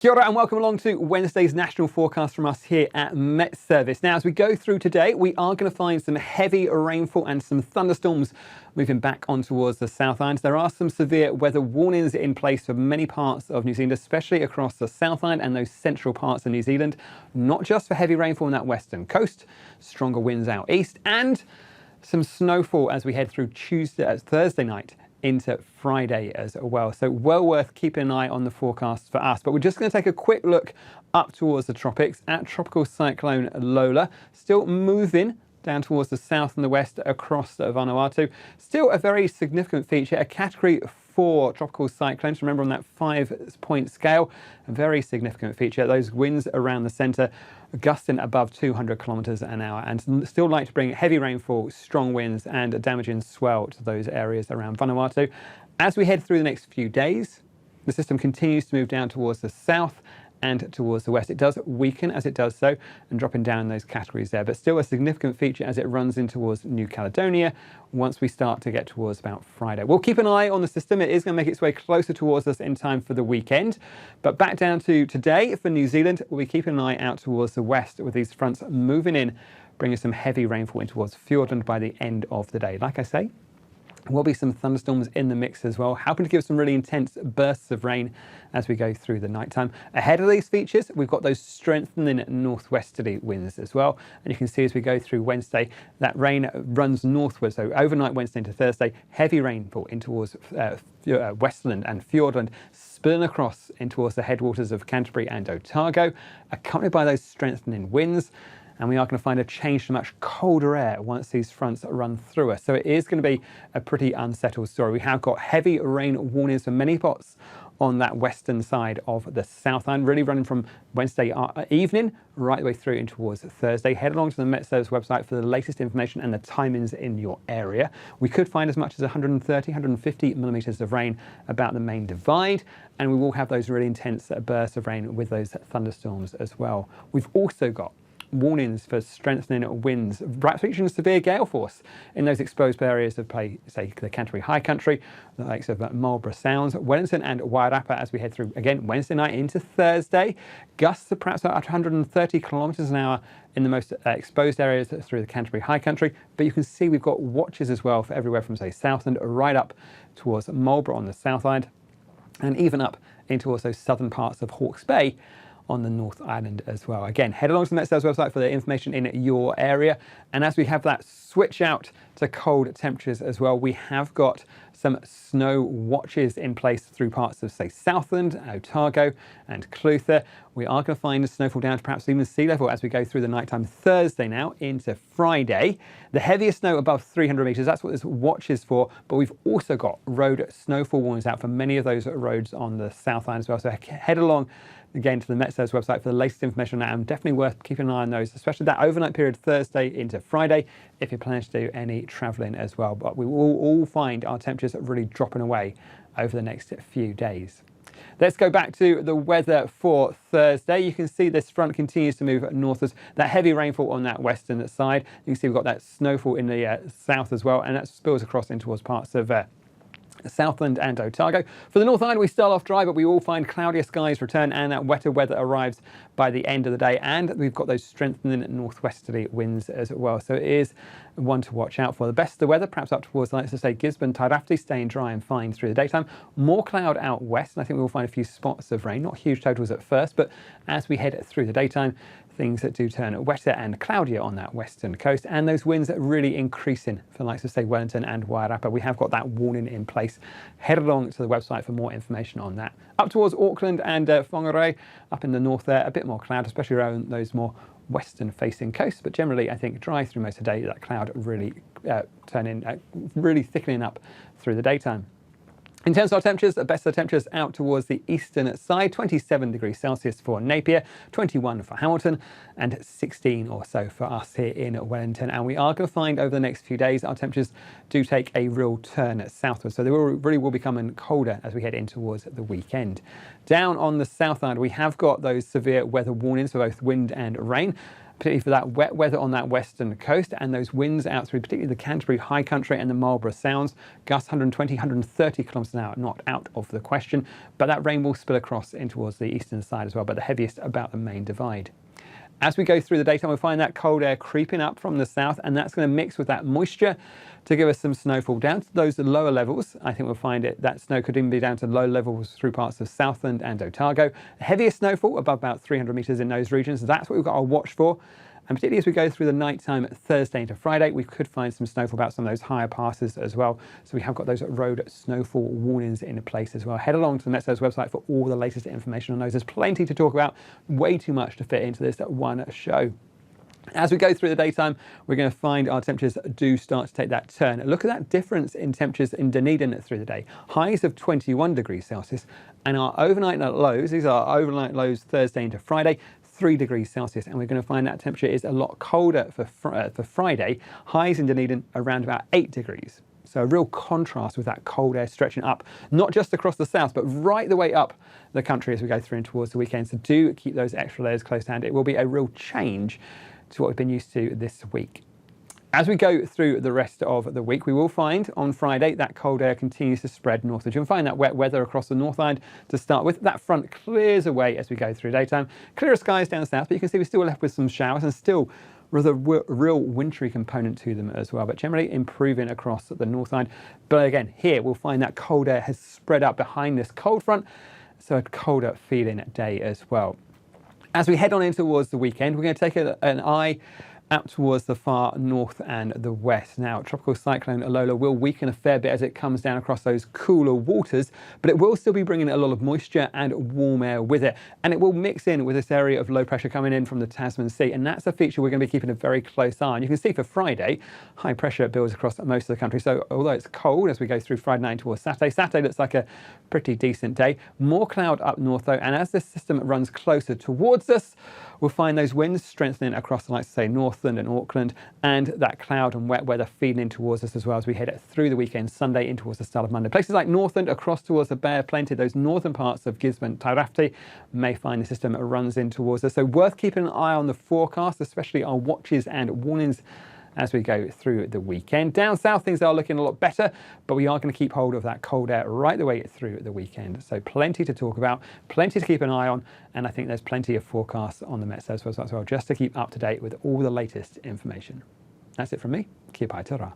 Kia ora and welcome along to Wednesday's national forecast from us here at Met Service. Now, as we go through today, we are going to find some heavy rainfall and some thunderstorms moving back on towards the South Island. There are some severe weather warnings in place for many parts of New Zealand, especially across the South Island and those central parts of New Zealand. Not just for heavy rainfall on that western coast, stronger winds out east, and some snowfall as we head through Thursday night into Friday as well. So well worth keeping an eye on the forecast for us. But we're just going to take a quick look up towards the tropics at Tropical Cyclone Lola, still moving down towards the south and the west across Vanuatu. Still a very significant feature, a Category 4 tropical cyclones. Remember, on that 5-point scale, a very significant feature. Those winds around the centre gusting above 200 kilometres an hour, and still like to bring heavy rainfall, strong winds and damaging swell to those areas around Vanuatu. As we head through the next few days, the system continues to move down towards the south and towards the west. It does weaken as it does so and dropping down those categories there, but still a significant feature as it runs in towards New Caledonia once we start to get towards about Friday. We'll keep an eye on the system. It is going to make its way closer towards us in time for the weekend. But back down to today for New Zealand, we'll be keeping an eye out towards the west with these fronts moving in, bringing some heavy rainfall in towards Fiordland by the end of the day. Like I say, there will be some thunderstorms in the mix as well, helping to give some really intense bursts of rain as we go through the nighttime. Ahead of these features, we've got those strengthening northwesterly winds as well. And you can see as we go through Wednesday, that rain runs northward. So overnight Wednesday into Thursday, heavy rainfall in towards Westland and Fiordland, spilling across in towards the headwaters of Canterbury and Otago, accompanied by those strengthening winds. And we are going to find a change to much colder air once these fronts run through us. So it is going to be a pretty unsettled story. We have got heavy rain warnings for many spots on that western side of the South Island, really running from Wednesday evening right the way through in towards Thursday. Head along to the Met Service website for the latest information and the timings in your area. We could find as much as 130, 150 millimetres of rain about the main divide, and we will have those really intense bursts of rain with those thunderstorms as well. We've also got warnings for strengthening winds, perhaps reaching severe gale force in those exposed areas of, say, the Canterbury High Country, the likes of Marlborough Sounds, Wellington and Wairarapa as we head through, again, Wednesday night into Thursday. Gusts of perhaps at 130 kilometres an hour in the most exposed areas through the Canterbury High Country. But you can see we've got watches as well for everywhere from, say, Southland right up towards Marlborough on the South Island, and even up into also southern parts of Hawke's Bay on the North Island as well. Again, head along to the Met Service website for the information in your area. And as we have that switch out to cold temperatures as well, we have got some snow watches in place through parts of, say, Southland, Otago and Clutha. We are going to find a snowfall down to perhaps even sea level as we go through the nighttime Thursday now into Friday. The heaviest snow above 300 metres, that's what this watch is for, but we've also got road snowfall warnings out for many of those roads on the South Island as well. So head along again to the Met Service website for the latest information on that, and definitely worth keeping an eye on those, especially that overnight period Thursday into Friday if you're planning to do any travelling as well. But we will all find our temperatures really dropping away over the next few days. Let's go back to the weather for Thursday. You can see this front continues to move northwards. That heavy rainfall on that western side. You can see we've got that snowfall in the south as well, and that spills across in towards parts of Southland and Otago. For the North Island, we start off dry, but we all find cloudier skies return and that wetter weather arrives by the end of the day. And we've got those strengthening northwesterly winds as well. So it is one to watch out for. The best of the weather, perhaps up towards, let's say, Gisborne, Tairāwhiti, staying dry and fine through the daytime. More cloud out west, and I think we will find a few spots of rain. Not huge totals at first, but as we head through the daytime, things that do turn wetter and cloudier on that western coast, and those winds are really increasing for the likes of, say, Wellington and Wairarapa. We have got that warning in place. Head along to the website for more information on that. Up towards Auckland and Whangarei, up in the north there, a bit more cloud, especially around those more western facing coasts, but generally I think dry through most of the day. That cloud really really thickening up through the daytime. In terms of our temperatures, the best of the temperatures out towards the eastern side, 27 degrees Celsius for Napier, 21 for Hamilton, and 16 or so for us here in Wellington. And we are going to find over the next few days, our temperatures do take a real turn southwards. So they really will become colder as we head in towards the weekend. Down on the South Island, we have got those severe weather warnings for both wind and rain. particularly for that wet weather on that western coast, and those winds out through particularly the Canterbury High Country and the Marlborough Sounds. Gusts 120, 130 kilometres an hour, not out of the question, but that rain will spill across in towards the eastern side as well, but the heaviest about the main divide. As we go through the daytime, we'll find that cold air creeping up from the south, and that's going to mix with that moisture to give us some snowfall down to those lower levels. I think we'll find that snow could even be down to low levels through parts of Southland and Otago. Heaviest snowfall above about 300 metres in those regions. That's what we've got to watch for. And particularly as we go through the nighttime Thursday into Friday, we could find some snowfall about some of those higher passes as well. So we have got those road snowfall warnings in place as well. Head along to the Met Service website for all the latest information on those. There's plenty to talk about, way too much to fit into this one show. As we go through the daytime, we're going to find our temperatures do start to take that turn. Look at that difference in temperatures in Dunedin through the day. Highs of 21 degrees Celsius, and our overnight lows, these are overnight lows Thursday into Friday, 3 degrees Celsius, and we're going to find that temperature is a lot colder for Friday. Highs in Dunedin around about 8 degrees. So a real contrast with that cold air stretching up, not just across the south, but right the way up the country as we go through and towards the weekend. So do keep those extra layers close to hand. It will be a real change to what we've been used to this week. As we go through the rest of the week, we will find on Friday that cold air continues to spread northwards. You'll find that wet weather across the North Island to start with. That front clears away as we go through daytime. Clearer skies down south, but you can see we're still left with some showers and still with a real wintry component to them as well, but generally improving across the North Island. But again, here we'll find that cold air has spread up behind this cold front, so a colder feeling day as well. As we head on in towards the weekend, we're going to take an eye out towards the far north and the west. Now, Tropical Cyclone Alola will weaken a fair bit as it comes down across those cooler waters, but it will still be bringing a lot of moisture and warm air with it. And it will mix in with this area of low pressure coming in from the Tasman Sea. And that's a feature we're going to be keeping a very close eye on. You can see for Friday, high pressure builds across most of the country. So although it's cold as we go through Friday night towards Saturday, Saturday looks like a pretty decent day. More cloud up north though, and as this system runs closer towards us, we'll find those winds strengthening across the likes of, say, Northland and Auckland, and that cloud and wet weather feeding in towards us as well as we head through the weekend, Sunday in towards the start of Monday. Places like Northland across towards the Bay of Plenty, those northern parts of Gisborne, Tairafti, may find the system runs in towards us. So worth keeping an eye on the forecast, especially our watches and warnings as we go through the weekend. Down south, things are looking a lot better, but we are going to keep hold of that cold air right the way through the weekend. So plenty to talk about, plenty to keep an eye on, and I think there's plenty of forecasts on the Met Service website as well, just to keep up to date with all the latest information. That's it from me. Kia pai te rā.